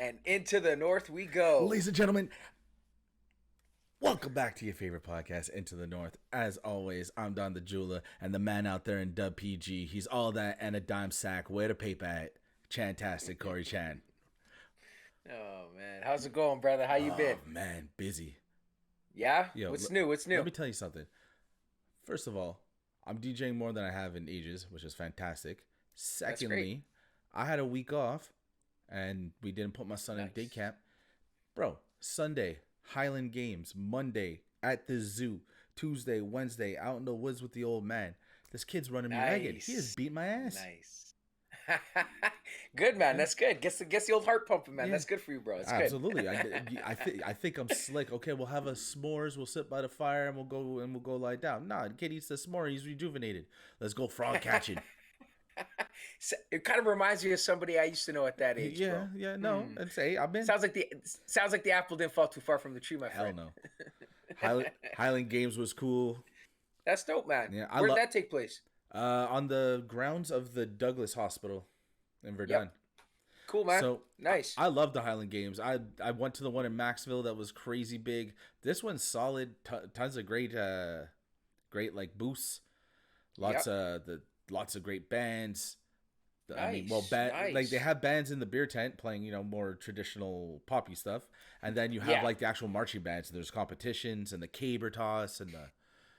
And into the north we go. Ladies and gentlemen, welcome back to your favorite podcast, Into the North. As always, I'm Don the Jeweler, and the man out there in Dub PG. He's all that and a dime sack. Where the paper at? Chantastic, Corey Chan. Oh man, how's it going, brother? How you been? Oh man, busy. Yeah. Yo, What's new? What's new? Let me tell you something. First of all, I'm DJing more than I have in ages, which is fantastic. Secondly, I had a week off, and we didn't put my son in day camp. Bro, Sunday, Highland Games. Monday, at the zoo. Tuesday, Wednesday, out in the woods with the old man. This kid's running me ragged. He has beat my ass. Nice. Good, man. That's good. Gets the old heart pumping, man. Yeah. That's good for you, bro. It's Absolutely. Good. I think I'm slick. Okay, we'll have a s'mores. We'll sit by the fire and we'll go lie down. Nah, the kid eats the s'more. He's rejuvenated. Let's go frog catching. It kind of reminds me of somebody I used to know at that age. Yeah, bro. yeah. No, I'd say I've been. Sounds like the apple didn't fall too far from the tree, my friend. Hell no. Highland Games was cool. That's dope, man. Yeah, where did that take place? On the grounds of the Douglas Hospital in Verdun. Yep. Cool, man. So nice. I love the Highland Games. I went to the one in Maxville that was crazy big. This one's solid. Tons of great like booths. Lots of great bands. Nice, I mean, nice. Like they have bands in the beer tent playing, more traditional poppy stuff, and then you have like the actual marching bands. And there's competitions and the caber toss and the.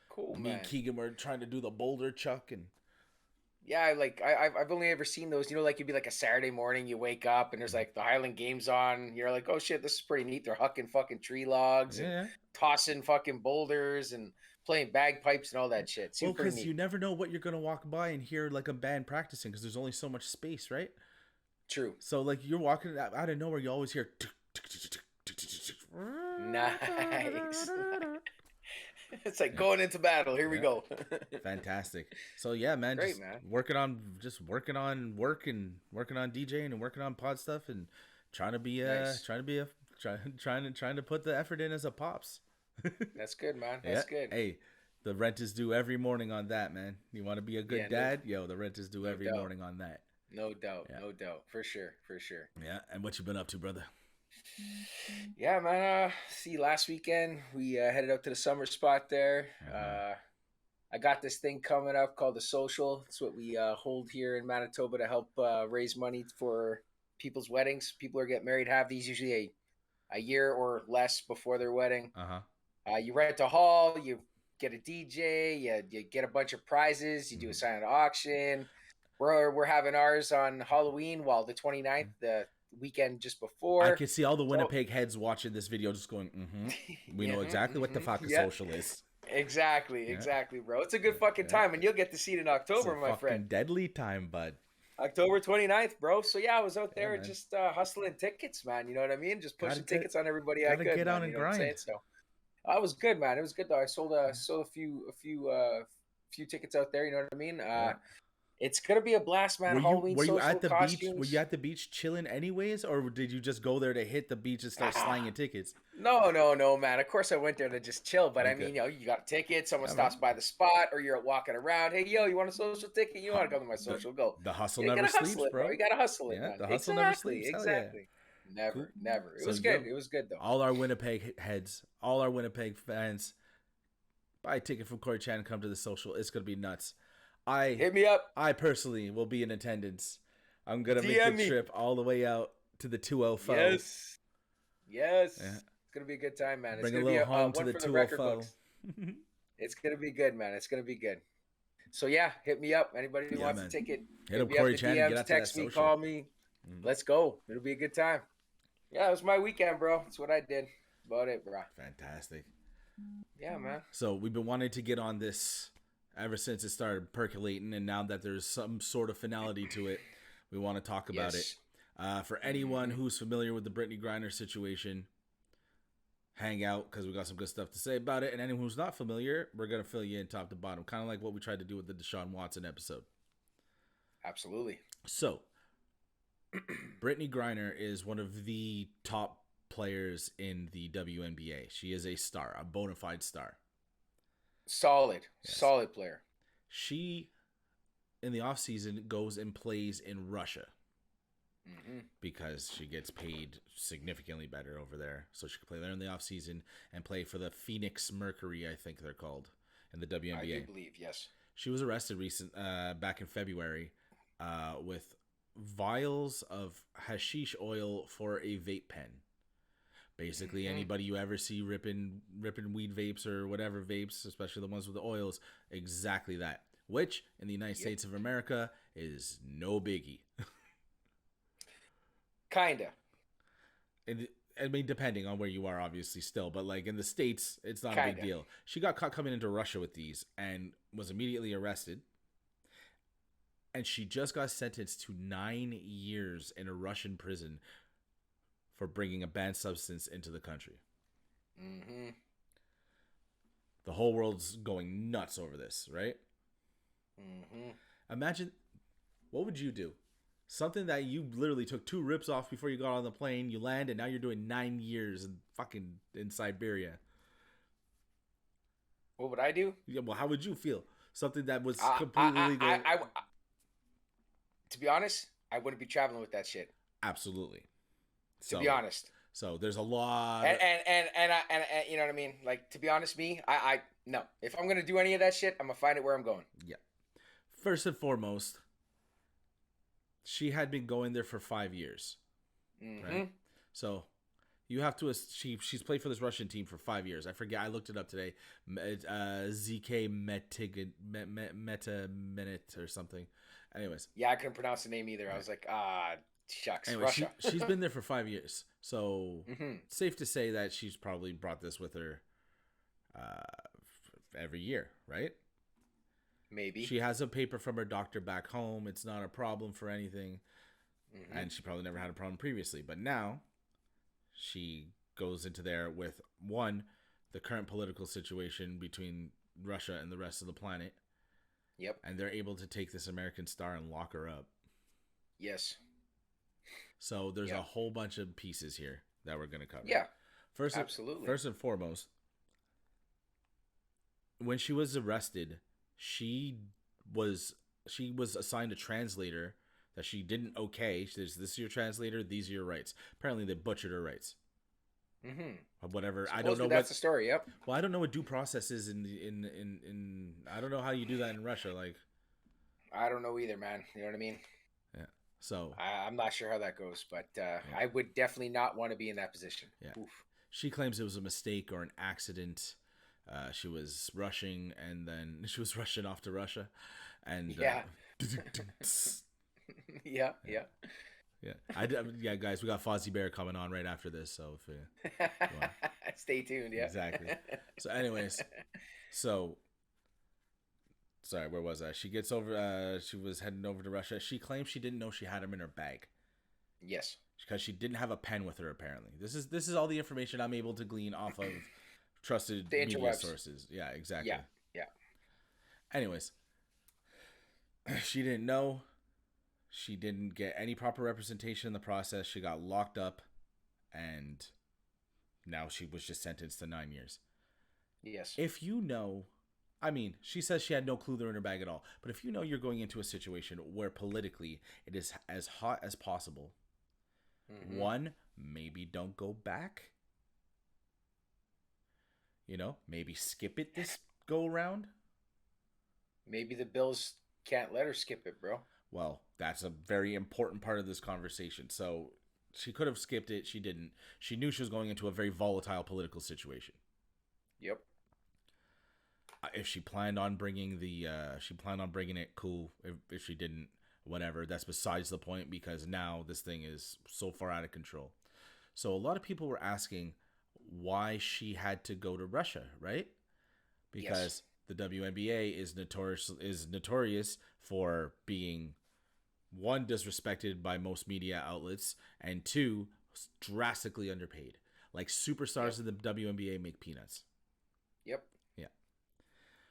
Cool, me man. and Keegan were trying to do the boulder chuck and. Yeah, I've only ever seen those. Like it'd be like a Saturday morning, you wake up and there's like the Highland Games on. You're like, oh shit, this is pretty neat. They're hucking fucking tree logs and tossing fucking boulders and playing bagpipes and all that shit. Well, because you never know what you're gonna walk by and hear like a band practicing because there's only so much space, right? True. So like you're walking out of nowhere, you always hear. Nice. It's like going into battle. Here we go. Fantastic. So yeah, man. Great, just man. Working on work and working on DJing and working on pod stuff and trying to put the effort in as a pops. That's good, man. That's good. Hey, the rent is due every morning on that, man. You want to be a good dad? Yo, the rent is due every morning on that. No doubt. No doubt. For sure. Yeah. And what you been up to, brother? Yeah, man. Last weekend we headed out to the summer spot there. I got this thing coming up called the Social. It's what we hold here in Manitoba to help raise money for people's weddings. People who get married have these usually a year or less before their wedding. You rent a hall, you get a DJ, you get a bunch of prizes, you do a silent auction. We're having ours on Halloween, the 29th, the weekend just before. I can see all the Winnipeg heads watching this video just going, we know exactly what the fuck a social is. Exactly, bro. It's a good fucking time, and you'll get to see it in October, my friend. Deadly time, bud. October 29th, bro. So yeah, I was out there just hustling tickets, man. You know what I mean? Just pushing tickets on everybody I could. Get out and grind. So I was good, man. It was good though. I sold a few tickets out there. You know what I mean? It's gonna be a blast, man. Halloween social costumes. Beach? Were you at the beach chilling anyways, or did you just go there to hit the beach and start slanging tickets? No, man. Of course I went there to just chill, but I mean, you got a ticket. Someone stops by the spot, or you're walking around. Hey, yo, you want a social ticket? You want to come to my social? Go. The hustle never sleeps, bro. You gotta hustle it, man. The hustle never sleeps. Exactly. Never. It was good. It was good though. All our Winnipeg heads, all our Winnipeg fans, buy a ticket from Corey Chan and come to the social. It's gonna be nuts. Hit me up. I personally will be in attendance. I'm gonna make the trip all the way out to the 205. Yes. Yeah. It's gonna be a good time, man. Bring a little home to the 205. It's gonna be good, man. It's gonna be good. So yeah, hit me up. Anybody who wants a ticket, hit up Corey Chan. DMs, text me, call me. Let's go. It'll be a good time. Yeah, it was my weekend, bro. That's what I did. About it, bro. Fantastic. Yeah, man. So we've been wanting to get on this ever since it started percolating, and now that there's some sort of finality to it, we want to talk about it. For anyone who's familiar with the Britney Griner situation, hang out because we got some good stuff to say about it. And anyone who's not familiar, we're going to fill you in top to bottom, kind of like what we tried to do with the Deshaun Watson episode. Absolutely. So, Brittney Griner is one of the top players in the WNBA. She is a star, a bona fide star. Solid player. She, in the offseason, goes and plays in Russia. Mm-hmm. because she gets paid significantly better over there. So she can play there in the off season and play for the Phoenix Mercury, I think they're called, in the WNBA. I do believe, yes. She was arrested back in February with vials of hashish oil for a vape pen. Basically, anybody you ever see ripping weed vapes or whatever vapes, especially the ones with the oils, exactly that. Which, in the United States of America, is no biggie. Kinda. I mean, depending on where you are, obviously, still. But, like, in the States, it's not a big Kinda. deal. She got caught coming into Russia with these and was immediately arrested. And she just got sentenced to 9 years in a Russian prison for bringing a banned substance into the country. Mm-hmm. The whole world's going nuts over this, right? Mm-hmm. Imagine, what would you do? Something that you literally took 2 rips off before you got on the plane, you land, and now you're doing 9 years in Siberia. What would I do? Yeah, well, how would you feel? Something that was completely legal. To be honest, I wouldn't be traveling with that shit. Absolutely. To be honest. So there's a lot. And you know what I mean? Like, to be honest, I no. If I'm gonna do any of that shit, I'm gonna find it where I'm going. Yeah. First and foremost, she had been going there for 5 years. Mm-hmm. Right? So you have to. She's played for this Russian team for 5 years. I forget. I looked it up today. ZK Meta or something. Anyways. Yeah, I couldn't pronounce the name either. I was like, shucks. Anyway, Russia. she's been there for 5 years. So safe to say that she's probably brought this with her every year, right? Maybe. She has a paper from her doctor back home. It's not a problem for anything. Mm-hmm. And she probably never had a problem previously. But now she goes into there with, one, the current political situation between Russia and the rest of the planet. Yep. And they're able to take this American star and lock her up. Yes. So there's a whole bunch of pieces here that we're going to cover. Yeah. Absolutely. First and foremost, when she was arrested, she was assigned a translator that she didn't okay. She says, "This is your translator. These are your rights." Apparently, they butchered her rights. Mm-hmm. Whatever. Supposedly I don't know. That's the story. Yep. Well, I don't know what due process is in. I don't know how you do that in Russia. Like, I don't know either, man. You know what I mean? Yeah. So I'm not sure how that goes, but I would definitely not want to be in that position. Yeah. Oof. She claims it was a mistake or an accident. She was rushing, and then she was rushing off to Russia, and yeah. Yeah. Yeah, guys, we got Fozzie Bear coming on right after this, so if stay tuned. Yeah, exactly. So, anyways, sorry, where was I? She gets over. She was heading over to Russia. She claims she didn't know she had him in her bag. Yes, because she didn't have a pen with her. Apparently, this is all the information I'm able to glean off of trusted media sources. Yeah, exactly. Yeah. Anyways, she didn't know. She didn't get any proper representation in the process. She got locked up, and now she was just sentenced to 9 years. Yes. If you know, I mean, she says she had no clue they're in her bag at all. But if you know you're going into a situation where politically it is as hot as possible, one, maybe don't go back. You know, maybe skip it this go around. Maybe the Bills can't let her skip it, bro. Well, that's a very important part of this conversation. So she could have skipped it. She didn't. She knew she was going into a very volatile political situation. Yep. If she planned on bringing it, cool. If she didn't, whatever. That's besides the point, because now this thing is so far out of control. So a lot of people were asking why she had to go to Russia, right? Because the WNBA is notorious for being, one, disrespected by most media outlets, and two, drastically underpaid. Like, superstars in the WNBA make peanuts. Yep. Yeah.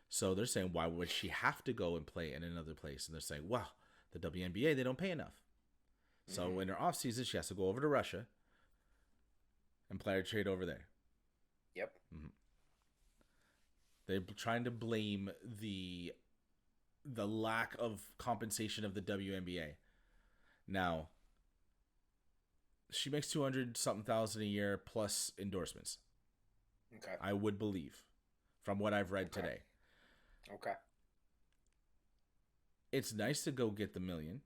So they're saying, why would she have to go and play in another place? And they're saying, well, the WNBA, they don't pay enough. So in her off season, she has to go over to Russia and play her trade over there. Yep. They're trying to blame the lack of compensation of the WNBA. Now, She makes 200 something thousand a year plus endorsements. Okay. I would believe, from what I've read today. Okay. It's nice to go get the million,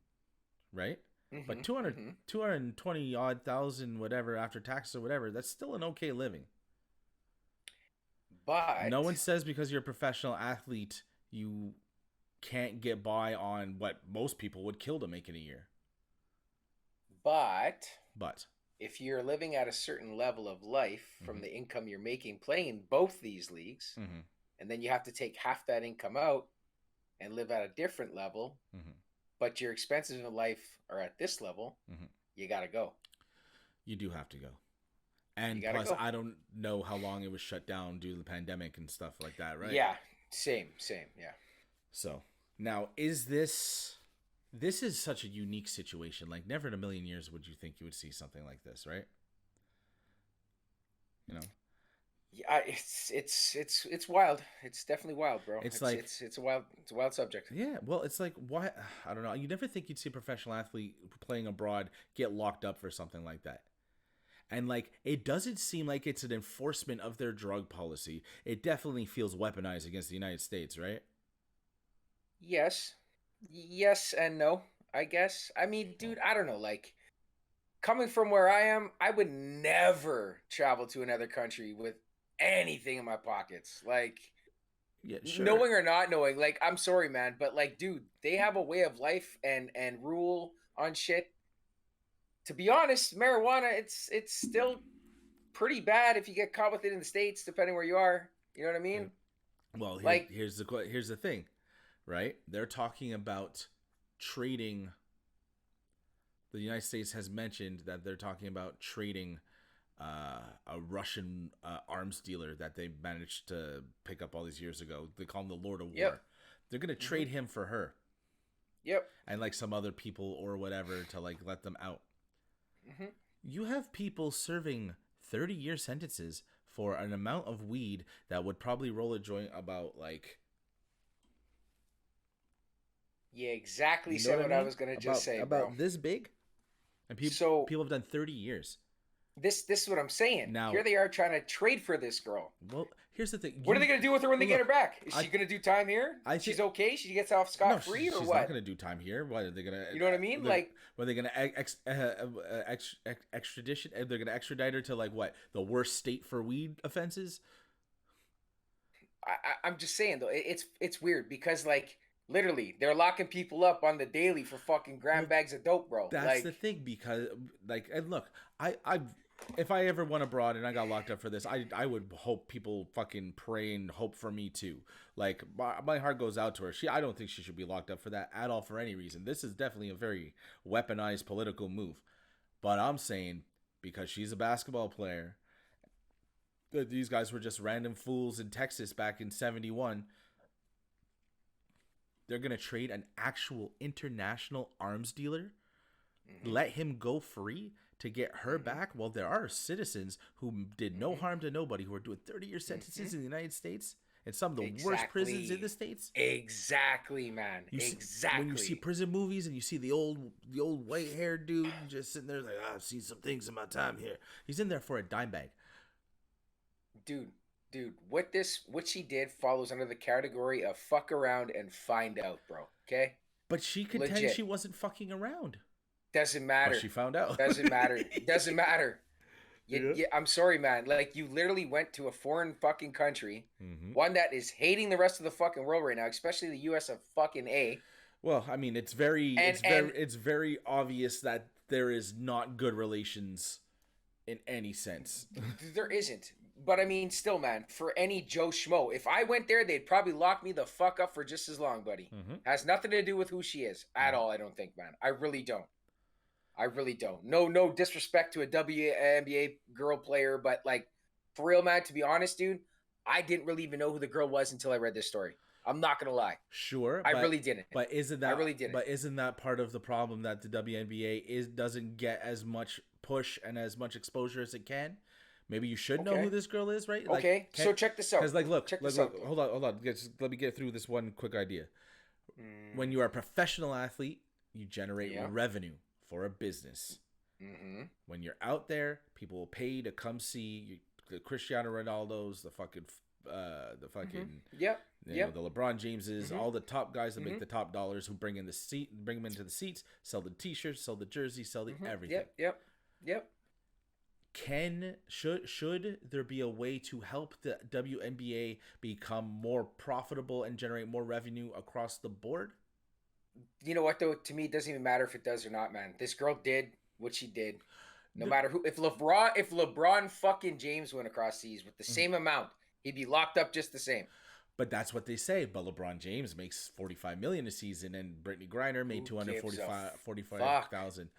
right? Mm-hmm. But 220 odd thousand, whatever, after taxes or whatever, that's still an okay living. But no one says because you're a professional athlete, you can't get by on what most people would kill to make in a year. But if you're living at a certain level of life from the income you're making playing in both these leagues, and then you have to take half that income out and live at a different level, but your expenses in life are at this level, you got to go. You do have to go. And plus, I don't know how long it was shut down due to the pandemic and stuff like that, right? Yeah, same, yeah. So, now, is this is such a unique situation. Like, never in a million years would you think you would see something like this, right? You know? Yeah, it's wild. It's definitely wild, bro. It's a wild subject. Yeah, well, it's like, why? I don't know. You never think you'd see a professional athlete playing abroad get locked up for something like that. And, like, it doesn't seem like it's an enforcement of their drug policy. It definitely feels weaponized against the United States, right? Yes and no, I guess. I mean, dude, I don't know. Like, coming from where I am, I would never travel to another country with anything in my pockets. Like, yeah, sure. Knowing or not knowing, like, I'm sorry, man, but, like, dude, they have a way of life and rule on shit. To be honest, marijuana, it's still pretty bad if you get caught with it in the States, depending where you are. You know what I mean? Well, here's the thing, right? They're talking about trading. The United States has mentioned that they're talking about trading a Russian arms dealer that they managed to pick up all these years ago. They call him the Lord of War. They're going to trade him for her. Yep. And, like, some other people or whatever to, like, let them out. You have people serving 30-year sentences for an amount of weed that would probably roll a joint about, like... Yeah, exactly. Said what I was going to just say, about this big? And people have done 30 years. This is what I'm saying. Now, here they are trying to trade for this girl. Well, here's the thing. What are they going to do with her when they get her back? Is she going to do time here? She's okay? She gets off scot-free or what? She's not going to do time here. What are they going to... You know what I mean? Like... Are they going to extradition? They're going to extradite her to, like, what? The worst state for weed offenses? I'm just saying, though. It's weird because, like... Literally, they're locking people up on the daily for fucking gram bags of dope, bro. That's the thing, because, like, and look, if I ever went abroad and I got locked up for this, I would hope people fucking pray and hope for me too. Like, my heart goes out to her. I don't think she should be locked up for that at all for any reason. This is definitely a very weaponized political move. But I'm saying, because she's a basketball player, that these guys were just random fools in Texas back in 1971. They're going to trade an actual international arms dealer, let him go free to get her back. Well, there are citizens who did no harm to nobody who are doing 30-year sentences in the United States and some of the worst prisons in the States. Exactly, man. Exactly. When you see prison movies and you see the old white-haired dude just sitting there like, I've seen some things in my time here. He's in there for a dime bag. Dude, what she did follows under the category of fuck around and find out, bro. Okay? But she contends she wasn't fucking around. Doesn't matter. Well, she found out. Doesn't matter. Doesn't matter. I'm sorry, man. Like, you literally went to a foreign fucking country, one that is hating the rest of the fucking world right now, especially the U.S. of fucking A. Well, I mean, it's very obvious that there is not good relations in any sense. There isn't. But I mean, still, man, for any Joe Schmo, if I went there, they'd probably lock me the fuck up for just as long, buddy. Has nothing to do with who she is at all, I don't think, man. I really don't. No disrespect to a WNBA girl player, but, like, for real, man, to be honest, dude, I didn't really even know who the girl was until I read this story. I'm not gonna lie. Sure, I really didn't. But isn't that part of the problem that the WNBA doesn't get as much push and as much exposure as it can? Maybe you should know who this girl is, right? Okay, so check this out. Because, like, look, hold on. Let me get through this one quick idea. When you are a professional athlete, you generate revenue for a business. Mm-hmm. When you're out there, people will pay to come see the Cristiano Ronaldos, the Mm-hmm. fucking, Yep. Yep. the LeBron Jameses, Mm-hmm. all the top guys that make Mm-hmm. the top dollars, who bring them into the seats, sell the T-shirts, sell the jerseys, sell the Mm-hmm. everything. Yep. Yep. Yep. Should there be a way to help the WNBA become more profitable and generate more revenue across the board? You know what though? To me, it doesn't even matter if it does or not, man. This girl did what she did. No matter who, if LeBron fucking James went across seas with the same amount, he'd be locked up just the same. But that's what they say. But LeBron James makes 45 million a season, and Brittney Griner made Who two hundred gives a forty-five fuck? thousand.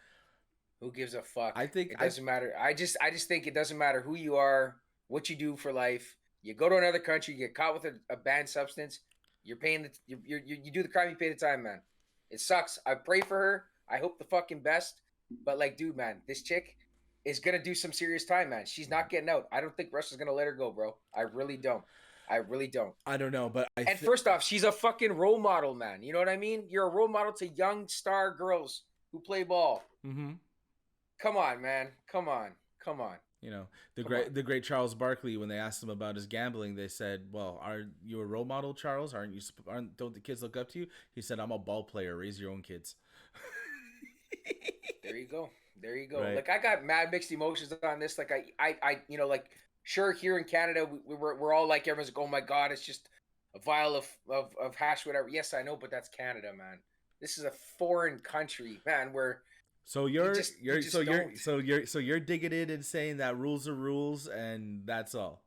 Who gives a fuck? I think It I doesn't matter. I just think it doesn't matter who you are, what you do for life. You go to another country, you get caught with a banned substance. You're paying the you do the crime, you pay the time, man. It sucks. I pray for her. I hope the fucking best. But like, dude, man, this chick is gonna do some serious time, man. She's not getting out. I don't think Russia's gonna let her go, bro. I really don't. I really don't. I don't know, but And first off, she's a fucking role model, man. You know what I mean? You're a role model to young star girls who play ball. mm-hmm. Come on, man. Come on. Come on. You know, Come on. the great Charles Barkley, when they asked him about his gambling, they said, "Well, are you a role model, Charles? Don't the kids look up to you?" He said, "I'm a ball player. Raise your own kids." There you go. There you go. Right. Like, I got mad mixed emotions on this. Like, like, sure, here in Canada, we're all like, everyone's like, oh my God, it's just a vial of hash, whatever. Yes, I know, but that's Canada, man. This is a foreign country, man, where So you just don't. you're digging in and saying that rules are rules and that's all.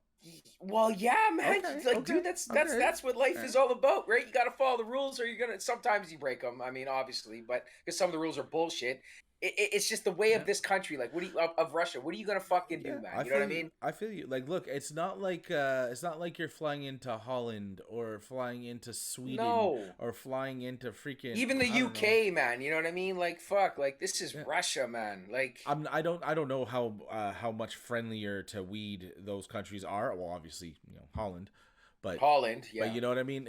Well, yeah, man. Okay, Like, okay, dude, that's okay. that's what life is all about, right? You got to follow the rules, or you're gonna. Sometimes you break them. I mean, obviously, but because some of the rules are bullshit. It's just the way of this country. Like, what do you of Russia? What are you gonna fucking do, man? You know what I mean? I feel you. Like, look, it's not like you're flying into Holland or flying into Sweden No. or flying into freaking Even the I don't know. UK, man. You know what I mean? Like, fuck. Like, this is Russia, man. Like, I don't know how much friendlier to weed those countries are. Well, obviously, Holland, but Holland, yeah. But you know what I mean?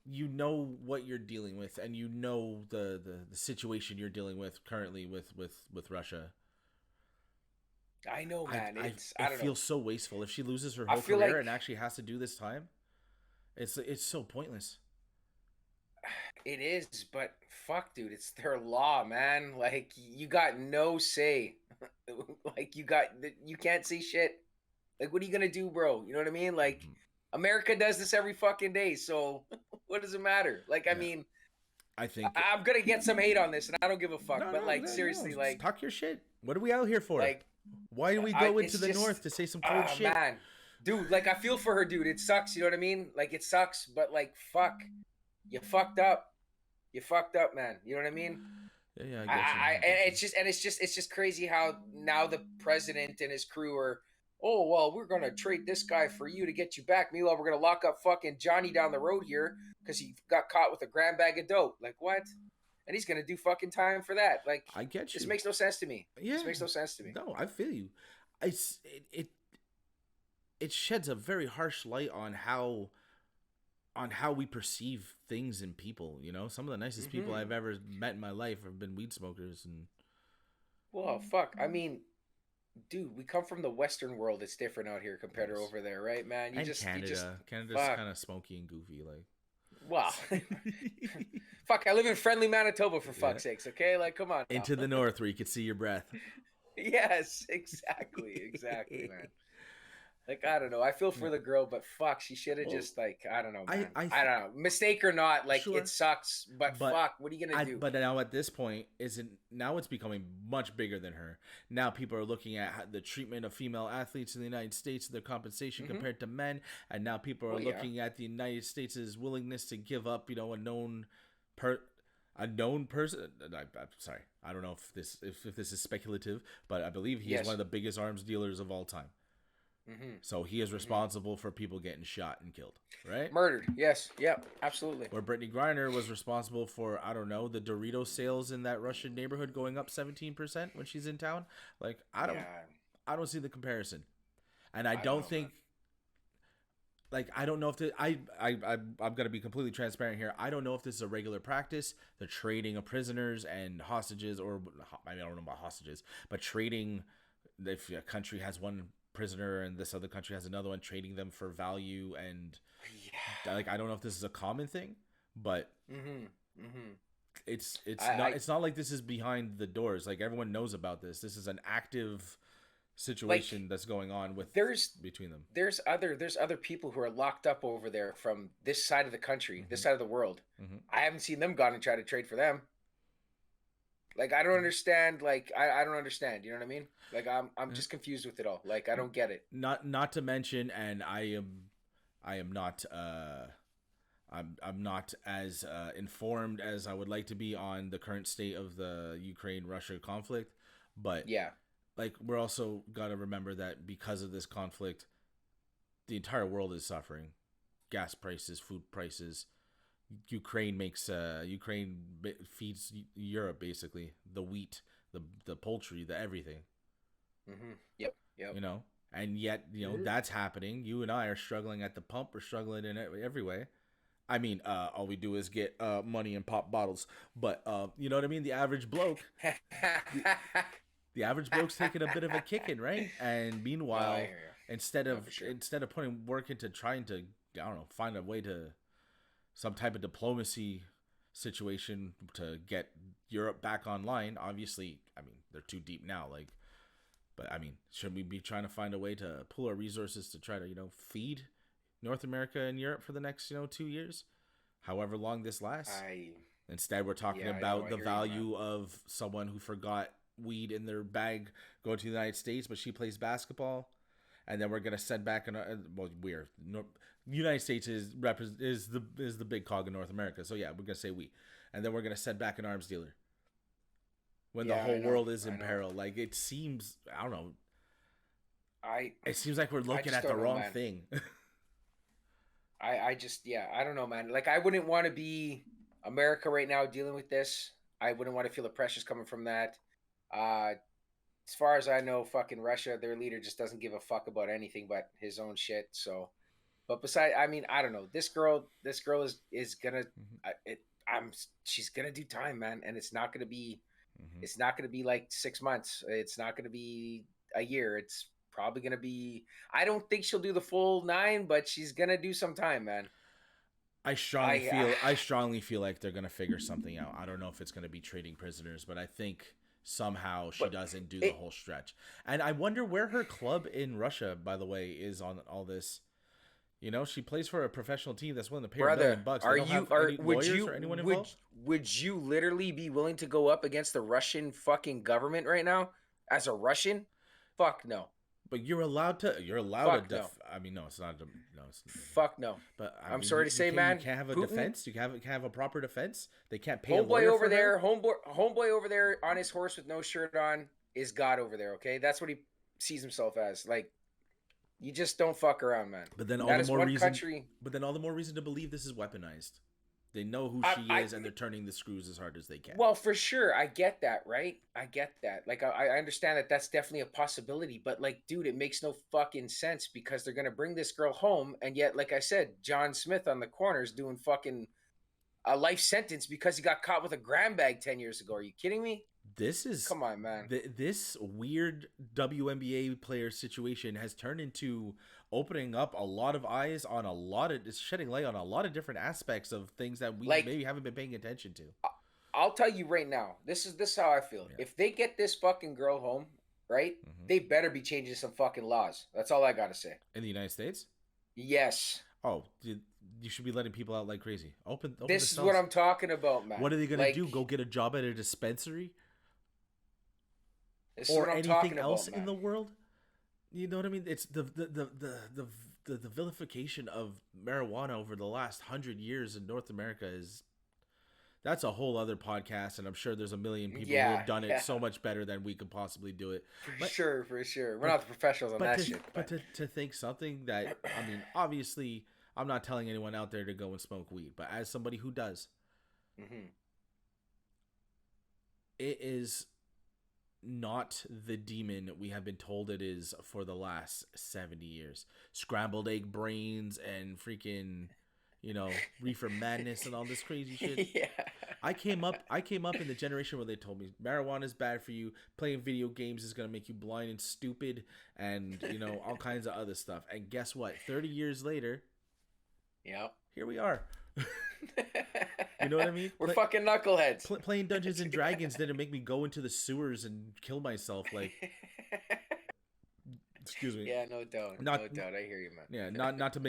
You know what you're dealing with, and you know the situation you're dealing with currently with Russia. I know, man. I I it don't know. feels so wasteful if she loses her I whole feel career like and actually has to do this time. It's so pointless. it is, but fuck, dude, it's their law, man. Like, you got no say. Like, you can't say shit. Like, what are you gonna do, bro? You know what I mean? Like, Mhm. America does this every fucking day, so what does it matter? Like, I Yeah. mean, I think I'm gonna get some hate on this, and I don't give a fuck. But like, seriously, no. like, Talk your shit. What are we out here for? like, Why do we go into it's the just, north to say some cold shit? man, dude, like, I feel for her, dude. It sucks. You know what I mean? Like, it sucks, but like, fuck, you fucked up. You fucked up, man. You know what I mean? Yeah, I I, get you. I, and it's just crazy how now the president and his crew are, oh well, we're gonna trade this guy for you to get you back. Meanwhile, we're gonna lock up fucking Johnny down the road here because he got caught with a grand bag of dope. Like, what? And he's gonna do fucking time for that. Like, I get you. this makes no sense to me. Yeah. This makes no sense to me. No, I feel you. It sheds a very harsh light on how we perceive things and people. Some of the nicest people I've ever met in my life have been weed smokers. And well, fuck. I mean, dude, we come from the Western world. It's different out here compared to over there, right, man? Canada's fuck. kind of smoky and goofy, like. Wow. Fuck, I live in friendly Manitoba, for fuck's sakes, okay? Like, come on. Into the north where you could see your breath. Yes, exactly, man. Like, I don't know. I feel for the girl, but fuck, she should have just, like, I don't know, man. I don't know. Mistake or not, like, Sure. It sucks, but fuck, what are you gonna do? But now at this point, now it's becoming much bigger than her. Now people are looking at the treatment of female athletes in the United States, their compensation compared to men, and now people are looking at the United States' willingness to give up, a known person. I'm sorry, I don't know if this is speculative, but I believe he is one of the biggest arms dealers of all time. So he is responsible for people getting shot and killed, right? Murdered, yes, yep, absolutely. Where Brittney Griner was responsible for, I don't know, the Dorito sales in that Russian neighborhood going up 17% when she's in town. Like, I don't see the comparison, and I don't think. like I don't know if I'm gonna be completely transparent here. I don't know if this is a regular practice, the trading of prisoners and hostages, or I mean I don't know about hostages, but trading if a country has one prisoner and this other country has another one, trading them for value and Yeah. like I don't know if this is a common thing, but Mm-hmm. Mm-hmm. not I it's not like this is behind the doors. Like everyone knows about this. This is an active like situation that's going on with there's between them. there's other people who are locked up over there from this side of the country, this Hmm. side of the world. Hmm. I haven't seen them gone and try to trade for them. Like I don't understand. Like I don't understand. You know what I mean? Like I'm Yeah. just confused with it all. Like I don't get it. Not to mention, and I am not I'm not as informed as I would like to be on the current state of the Ukraine Russia conflict, but Yeah. like we're also got to remember that because of this conflict, the entire world is suffering. Gas prices, food prices. Ukraine feeds Europe basically the wheat, the poultry, the everything. Mm-hmm. Yep. Yep. You know, and yet that's happening. You and I are struggling at the pump. We're struggling in every way. I mean, all we do is get money and pop bottles. But you know what I mean. The, the average bloke's taking a bit of a kicking, right? And No, I meanwhile, hear you. instead No, of for sure. instead of putting work into trying to, I don't know, find a way to some type of diplomacy situation to get Europe back online. Obviously, I mean they're too deep now. Like, but I mean, should we be trying to find a way to pool our resources to try to feed North America and Europe for the next 2 years, however long this lasts? I Instead, we're talking Yeah, I know. about I the hear you, man. value of someone who forgot weed in their bag going to the United States, but she plays basketball, and then we're gonna send back well, United States is the big cog in North America, so yeah, we're gonna say we, and then we're gonna send back an arms dealer when the Yeah, whole I know. world is I in know. peril. Like it seems, I don't know, I it seems like we're I looking just at the don't know, wrong man. thing. I just yeah, I don't know, man. Like I wouldn't want to be America right now dealing with this. I wouldn't want to feel the pressures coming from that. Uh as far as I know, fucking Russia, their leader just doesn't give a fuck about anything but his own shit. So, but besides, I mean, I don't know. This girl is gonna, Hmm. it, I'm, she's gonna do time, man, and Hmm. it's not gonna be like 6 months. It's not gonna be a year. It's probably gonna be. I don't think she'll do the full nine, but she's gonna do some time, man. I I strongly feel like they're gonna figure something out. I don't know if it's gonna be trading prisoners, but I think somehow she but doesn't do the it, whole stretch. And I wonder where her club in Russia, by the way, is on all this. She plays for a professional team that's willing to pay her a brother, million bucks. They are don't you have are any lawyers or anyone would involved. would you literally be willing to go up against the Russian fucking government right now as a Russian? Fuck no. But you're allowed to. You're allowed to Fuck no. I mean, no, it's not. No, it's. Fuck no. But I I'm mean, sorry to say, you man. can't have a Putin, defense. Can't have a proper defense. They can't pay a homeboy lawyer over for her. there, homeboy over there on his horse with no shirt on is God over there. Okay, that's what he sees himself as. Like you just don't fuck around, man. But then all That the is more one reason. country. But then all the more reason to believe this is weaponized. They know who I, she I is, and they're turning the screws as hard as they can. Well, for sure, I get that, right? I get that. Like, I understand that that's definitely a possibility, but like, dude, it makes no fucking sense because they're gonna bring this girl home, and yet, like I said, John Smith on the corners doing fucking a life sentence because he got caught with a gram bag 10 years ago. Are you kidding me? This is Come on, man. this weird WNBA player situation has turned into opening up a lot of eyes on it's shedding light on a lot of different aspects of things that we Like, maybe haven't been paying attention to. I'll tell you right now, this is how I feel. Yeah. If they get this fucking girl home, right, Hmm. they better be changing some fucking laws. That's all I gotta say. In the United States. Yes. Oh, you should be letting people out like crazy. Open the This is what cells. I'm talking about, man. What are they gonna Like, do? Go get a job at a dispensary this is or what I'm anything talking else about, in man. the world? You know what I mean? It's the vilification of marijuana over the last 100 years in North America is that's a whole other podcast, and I'm sure there's a million people who Yeah, have done it yeah, so much better than we could possibly do it. for But sure, for sure. We're but not the professionals on but that to shit, but but to think something that I mean, obviously, I'm not telling anyone out there to go and smoke weed, but as somebody who does, hmm it is not the demon we have been told it is for the last 70 years. Scrambled egg brains and freaking, reefer madness and all this crazy shit. Yeah. I came up in the generation where they told me marijuana is bad for you, playing video games is going to make you blind and stupid, and all kinds of other stuff. And guess what? 30 years later, Yep. here we are. You know what I mean? We're fucking knuckleheads. Playing Dungeons and Dragons didn't make me go into the sewers and kill myself. Like, excuse me. Yeah, no doubt. No doubt. I hear you, man. Yeah, not to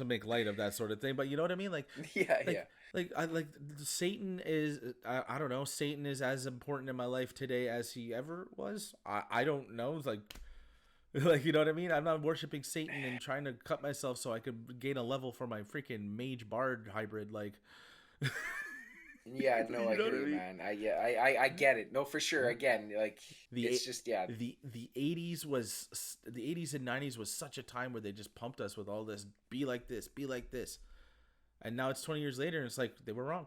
make light of that sort of thing, but you know what I mean? Like, yeah. Like Satan is. I don't know. Satan is as important in my life today as he ever was. I don't know. It's like you know what I mean? I'm not worshiping Satan and trying to cut myself so I could gain a level for my freaking mage bard hybrid. Like, yeah, no, I hear you, man. I get it. No, for sure. Again, like it's just The 80s and 90s was such a time where they just pumped us with all this. Be like this. Be like this. And now it's 20 years later, and it's like they were wrong.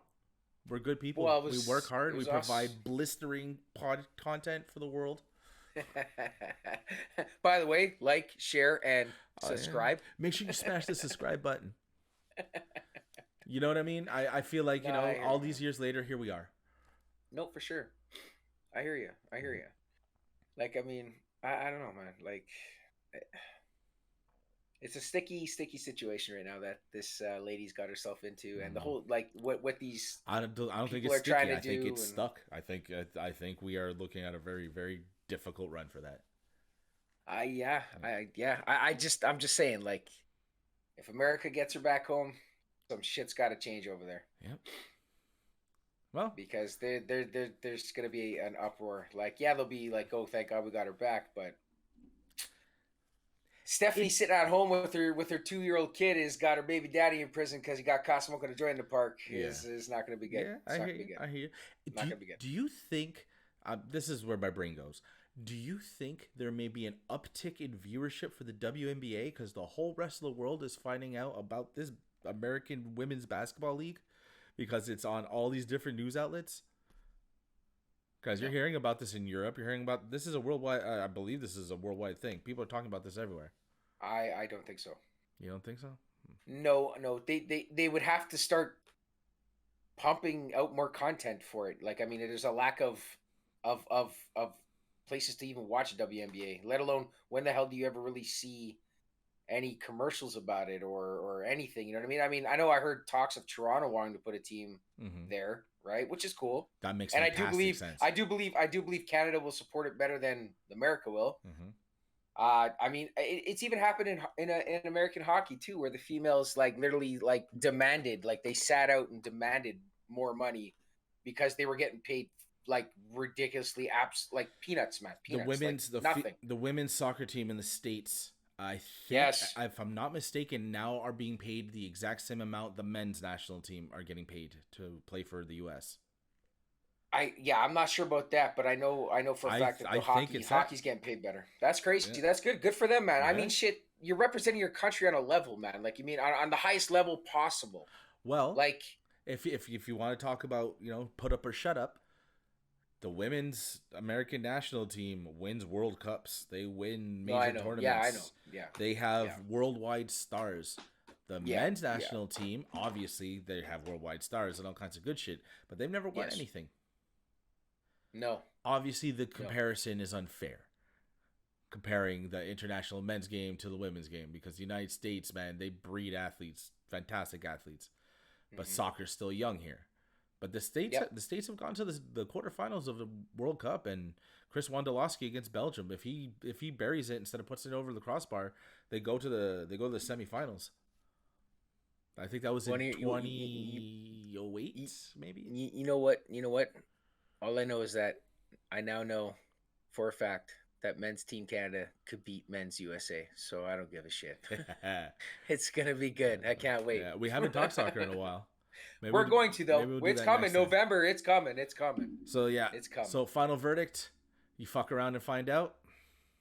We're good people. Well, we work hard. We provide us. blistering pod content for the world. By the way, like, share, and subscribe. Yeah. Make sure you smash the subscribe button. You know what I mean? I feel like, all these years later, here we are. No, for sure. I hear you. Like, I mean, I don't know, man. Like, it's a sticky situation right now that this lady's got herself into, and the whole like what these I don't think it's sticky. I think it's stuck. I think we are looking at a very, very difficult run for that. I'm just saying, like, if America gets her back home, some shit's got to change over there. Yep. Well, because there's gonna be an uproar. Like, yeah, they'll be like, oh, thank God we got her back, but Stephanie sitting at home with her 2-year-old kid has got her baby daddy in prison because he got caught smoking a joint in the park. Is not going to be good. Yeah, I hear you. Not going to be good. Do you think this is where my brain goes? Do you think there may be an uptick in viewership for the WNBA because the whole rest of the world is finding out about this American Women's Basketball League because it's on all these different news outlets? Because you're hearing about this in Europe. You're hearing about this is a worldwide. I believe this is a worldwide thing. People are talking about this everywhere. I don't think so. You don't think so? No. They would have to start pumping out more content for it. Like, I mean, there's a lack of places to even watch WNBA. Let alone, when the hell do you ever really see any commercials about it or anything? You know what I mean? I mean, I know I heard talks of Toronto wanting to put a team there. Right, which is cool. That makes sense. I do believe Canada will support it better than America will. I mean, it's even happened in American hockey too, where the females like literally like demanded, like they sat out and demanded more money because they were getting paid like ridiculously like peanuts, man. Peanuts, the women's soccer team in the States. I think, if I'm not mistaken, now are being paid the exact same amount the men's national team are getting paid to play for the U.S. I'm not sure about that, but I know for a fact that hockey's getting paid better. That's crazy. Yeah. That's good. Good for them, man. Yeah. I mean, shit, you're representing your country on a level, man. Like, you mean on the highest level possible. Well, like if you want to talk about, put up or shut up, the women's American national team wins World Cups. They win major tournaments. Yeah, I know. Yeah. They have worldwide stars. The men's national team, obviously, they have worldwide stars and all kinds of good shit, but they've never won anything. No. Obviously, the comparison is unfair. Comparing the international men's game to the women's game, because the United States, man, they breed athletes, fantastic athletes, but soccer's still young here. But the states have gone to the quarterfinals of the World Cup, and Chris Wondolowski against Belgium. If he buries it instead of puts it over the crossbar, they go to the semifinals. I think that was in 2008, maybe. You know what? All I know is that I now know for a fact that men's Team Canada could beat men's USA. So I don't give a shit. It's gonna be good. I can't wait. Yeah, we haven't talked soccer in a while. We're going to, though. It's coming. November. It's coming. So, yeah. It's coming. So, final verdict. You fuck around and find out.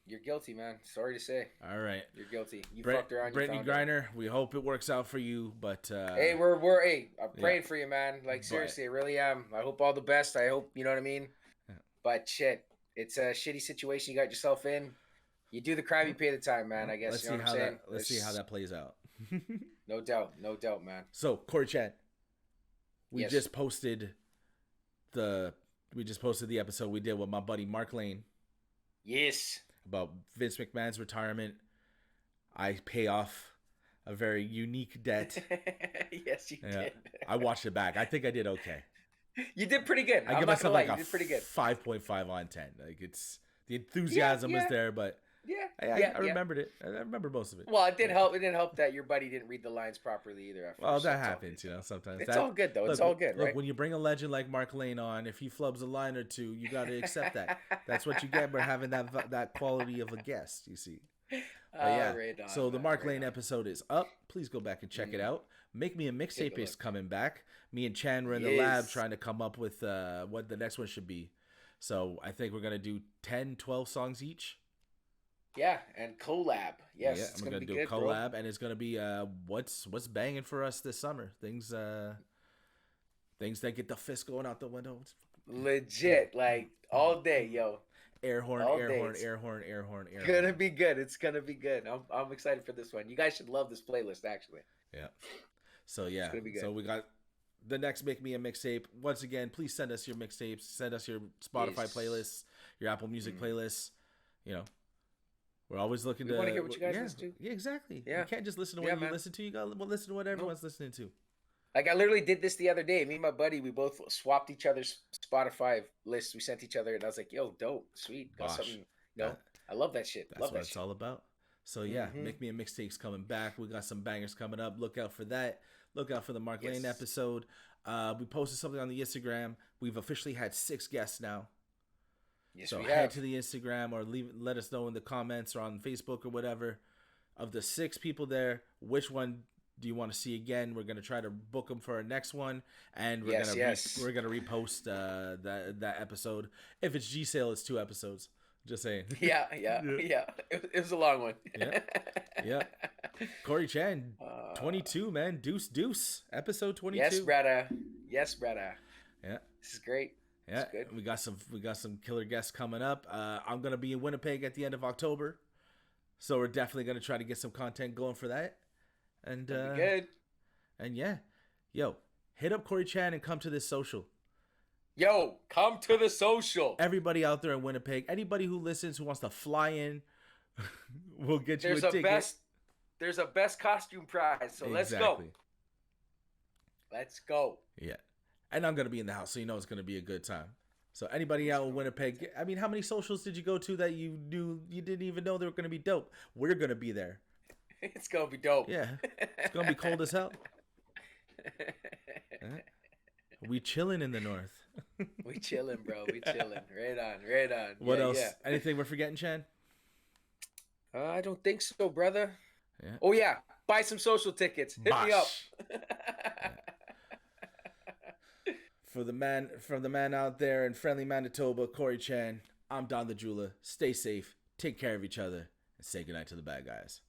You're guilty, man. Sorry to say. All right. You're guilty. You fucked around. Brittney Griner, we hope it works out for you. But hey, I'm praying for you, man. Like, seriously, I really am. I hope all the best. I hope, you know what I mean? Yeah. But shit. It's a shitty situation you got yourself in. You do the crime, you pay the time, man. I guess Let's you know see what I'm how saying. let's see how that plays out. No doubt, no doubt, man. So Corey Chan, we Yes. just posted the episode we did with my buddy Mark Lane. Yes. About Vince McMahon's retirement. I pay off a very unique debt. Yes, you did. I watched it back. I think I did okay. You did pretty good. I give myself like a 5.5 on 10. Like it's the enthusiasm was there, but I remembered it. I remember most of it. Well, it did help. It didn't help that your buddy didn't read the lines properly either. At first, well, that happens, sometimes. It's all good though. It's all good, right? Look, when you bring a legend like Mark Lane on, if he flubs a line or two, you got to accept that. That's what you get by having that quality of a guest. You see. Right on, so the Mark Lane episode is up. Please go back and check it out. Make Me a Mixtape is coming back. Me and Chan were in the lab trying to come up with what the next one should be. So I think we're going to do 10, 12 songs each. Yeah, and collab. Yes, yeah, we're gonna do a collab, bro. And it's gonna be what's banging for us this summer. Things that get the fist going out the window. Legit, like all day, yo. Air horn, air horn, air horn, air horn, air horn. It's gonna be good. It's gonna be good. I'm excited for this one. You guys should love this playlist, actually. Yeah. So yeah. So we got the next Make Me a Mixtape. Once again, please send us your mixtapes. Send us your Spotify playlists, your Apple Music playlists. We're always looking to. Want to hear what you guys listen to? Yeah, exactly. Yeah. You can't just listen to what you listen to. You got to listen to what everyone's listening to. Like I literally did this the other day. Me and my buddy, we both swapped each other's Spotify lists. We sent each other, and I was like, "Yo, dope, sweet, got something." I love that shit. That's what it's all about. So yeah, Make Me a Mixtape's coming back. We got some bangers coming up. Look out for that. Look out for the Mark Lane episode. We posted something on the Instagram. We've officially had 6 guests now. Yes, so we head have. to the Instagram or let us know in the comments or on Facebook or whatever. Of the 6 people there, which one do you want to see again? We're gonna try to book them for our next one, and we're gonna repost that episode. If it's G Sale, it's 2 episodes. Just saying. Yeah. It was a long one. Yeah. Corey Chan, 22, man. Deuce. Episode 22. Yes, brother. Yeah. This is great. Yeah, we got some killer guests coming up. I'm gonna be in Winnipeg at the end of October, so we're definitely gonna try to get some content going for that. And good. And yeah, yo, hit up Corey Chan and come to this social. Yo, come to the social. Everybody out there in Winnipeg, anybody who listens who wants to fly in, we'll get you a ticket. There's a best costume prize, so let's go. Let's go. Yeah. And I'm going to be in the house, so it's going to be a good time. So anybody out in Winnipeg, I mean, how many socials did you go to that you knew you didn't even know they were going to be dope? We're going to be there. It's going to be dope. Yeah. It's going to be cold as hell. We chilling in the north. We chilling, bro. We chilling. Right on. What else? Yeah. Anything we're forgetting, Chan? I don't think so, brother. Yeah. Oh, yeah. Buy some social tickets. Hit me up. From the man out there in friendly Manitoba, Corey Chan, I'm Don the Jeweler. Stay safe, take care of each other, and say goodnight to the bad guys.